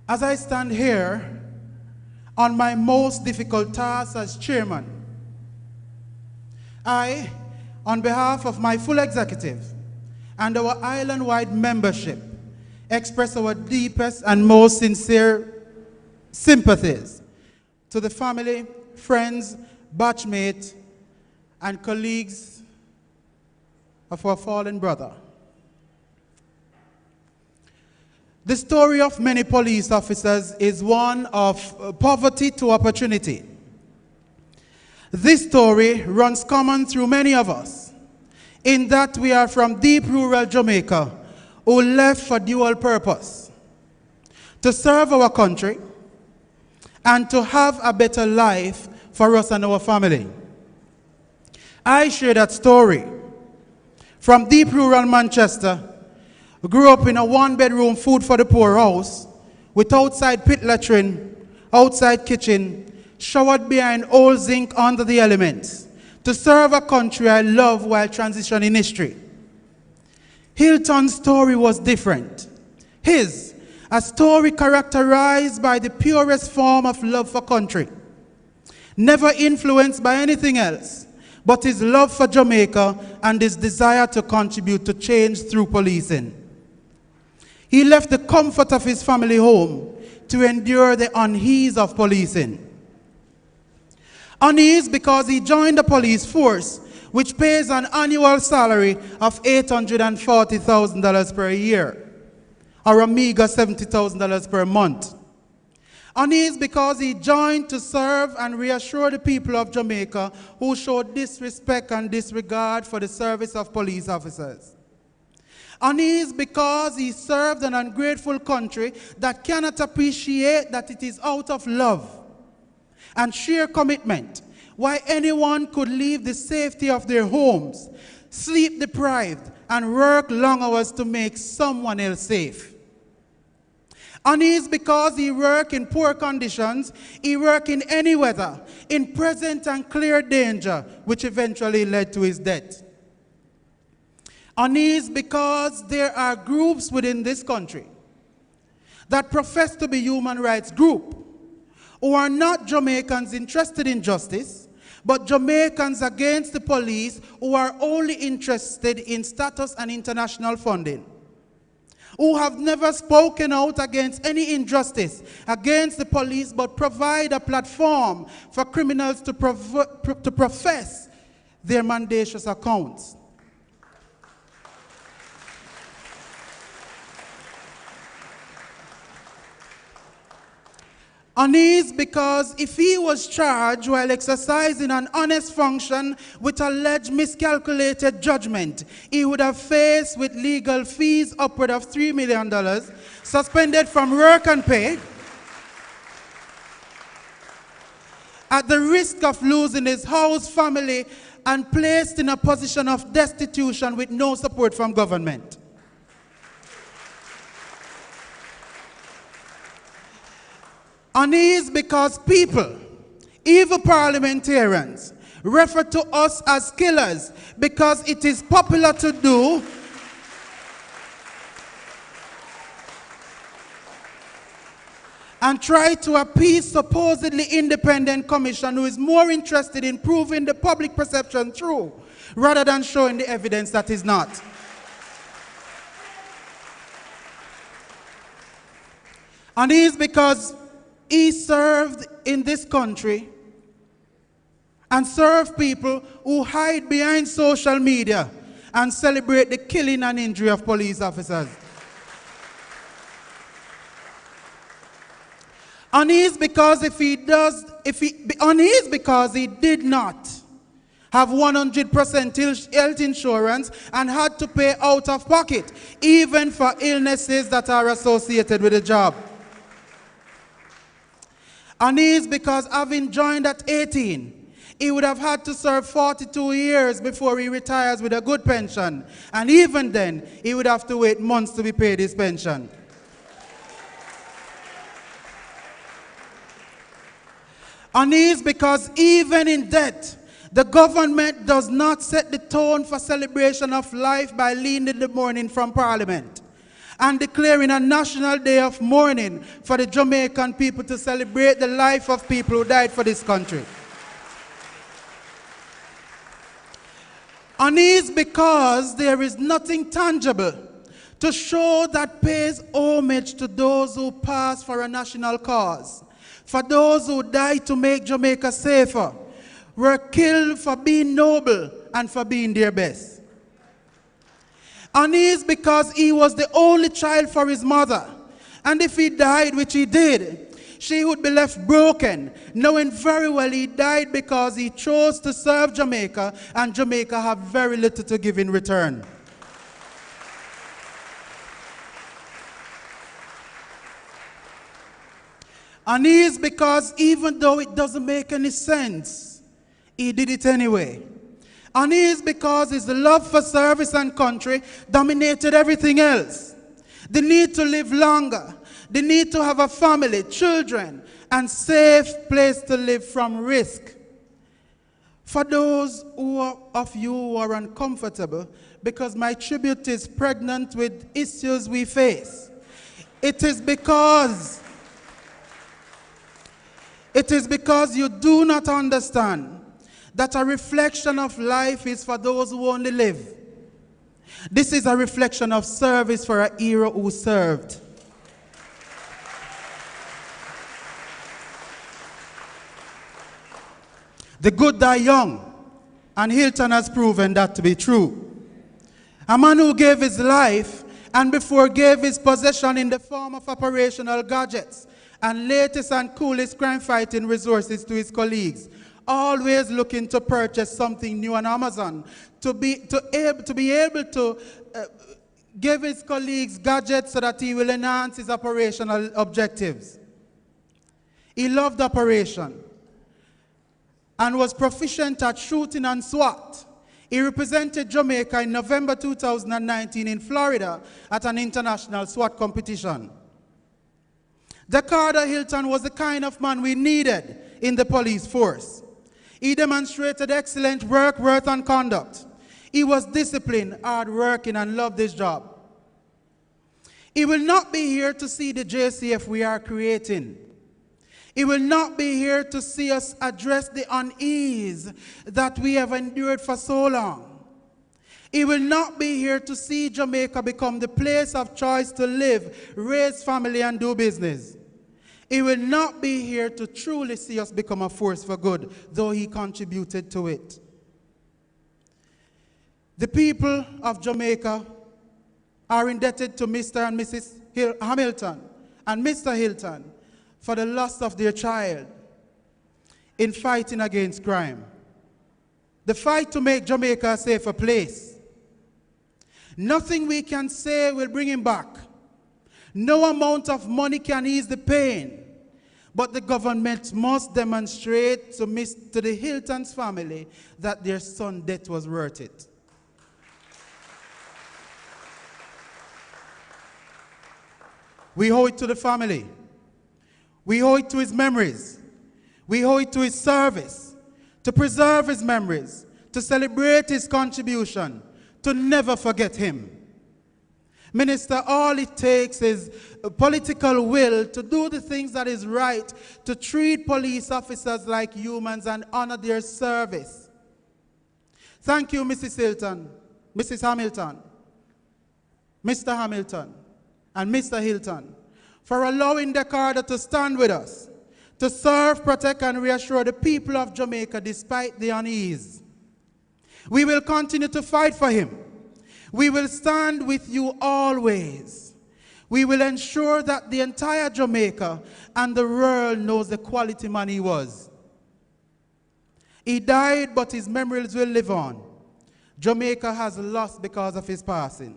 As I stand here on my most difficult task as chairman, I, on behalf of my full executive and our island-wide membership, express our deepest and most sincere sympathies to the family, friends, batchmates, and colleagues of our fallen brother. The story of many police officers is one of poverty to opportunity. This story runs common through many of us, in that we are from deep rural Jamaica who left for dual purpose: to serve our country and to have a better life for us and our family. I share that story. From deep rural Manchester, we grew up in a one-bedroom food for the poor house with outside pit latrine, outside kitchen, showered behind old zinc under the elements, to serve a country I love while transitioning history. Hylton's story was different. His, a story characterized by the purest form of love for country, never influenced by anything else, but his love for Jamaica and his desire to contribute to change through policing. He left the comfort of his family home to endure the unease of policing. Unease because he joined the police force, which pays an annual salary of $840,000 per year, or a meager $70,000 per month. Unease because he joined to serve and reassure the people of Jamaica who showed disrespect and disregard for the service of police officers. Unease because he served an ungrateful country that cannot appreciate that it is out of love and sheer commitment why anyone could leave the safety of their homes, sleep deprived, and work long hours to make someone else safe. Unease because he worked in poor conditions, he worked in any weather, in present and clear danger, which eventually led to his death. Unease because there are groups within this country that profess to be human rights groups who are not Jamaicans interested in justice, but Jamaicans against the police who are only interested in status and international funding, who have never spoken out against any injustice against the police, but provide a platform for criminals to profess their mendacious accounts. Unease because if he was charged while exercising an honest function with alleged miscalculated judgment, he would have faced with legal fees upward of $3 million, suspended from work and pay, at the risk of losing his house, family, and placed in a position of destitution with no support from government. Unease because people, even parliamentarians, refer to us as killers because it is popular to do and try to appease supposedly independent commission who is more interested in proving the public perception true rather than showing the evidence that is not. Unease because he served in this country and served people who hide behind social media and celebrate the killing and injury of police officers. Unease because unease because he did not have 100% health insurance and had to pay out of pocket, even for illnesses that are associated with the job. Unease because having joined at 18, he would have had to serve 42 years before he retires with a good pension. And even then, he would have to wait months to be paid his pension. Unease because even in death, the government does not set the tone for celebration of life by leading the morning from Parliament. and declaring a national day of mourning for the Jamaican people to celebrate the life of people who died for this country. Unease because there is nothing tangible to show that pays homage to those who pass for a national cause, for those who died to make Jamaica safer, were killed for being noble and for being their best. Unease because he was the only child for his mother, and if he died, which he did, she would be left broken, knowing very well he died because he chose to serve Jamaica, and Jamaica have very little to give in return. Unease because even though it doesn't make any sense, he did it anyway. Unease because his love for service and country dominated everything else. The need to live longer, the need to have a family, children, and safe place to live from risk. For those of you who are uncomfortable, because my tribute is pregnant with issues we face, it is because you do not understand that a reflection of life is for those who only live. This is a reflection of service for a hero who served. The good die young, and Hylton has proven that to be true. A man who gave his life and before gave his possession in the form of operational gadgets and latest and coolest crime-fighting resources to his colleagues, always looking to purchase something new on Amazon, to be able to give his colleagues gadgets so that he will enhance his operational objectives. He loved operation and was proficient at shooting and SWAT. He represented Jamaica in November 2019 in Florida at an international SWAT competition. Decardo Hylton was the kind of man we needed in the police force. He demonstrated excellent work, worth, and conduct. He was disciplined, hard-working, and loved his job. He will not be here to see the JCF we are creating. He will not be here to see us address the unease that we have endured for so long. He will not be here to see Jamaica become the place of choice to live, raise family, and do business. He will not be here to truly see us become a force for good, though he contributed to it. The people of Jamaica are indebted to Mr. and Mrs. Hamilton and Mr. Hylton for the loss of their child in fighting against crime. The fight to make Jamaica a safer place. Nothing we can say will bring him back. No amount of money can ease the pain, but the government must demonstrate to the Hylton's family that their son's death was worth it. We owe it to the family. We owe it to his memories. We owe it to his service, to preserve his memories, to celebrate his contribution, to never forget him. Minister, all it takes is a political will to do the things that is right, to treat police officers like humans and honor their service. Thank you, Mrs. Hylton, Mrs. Hamilton, Mr. Hamilton, and Mr. Hylton, for allowing Decardo to stand with us, to serve, protect, and reassure the people of Jamaica despite the unease. We will continue to fight for him. We will stand with you always. We will ensure that the entire Jamaica and the world knows the quality man he was. He died, but his memories will live on. Jamaica has lost because of his passing.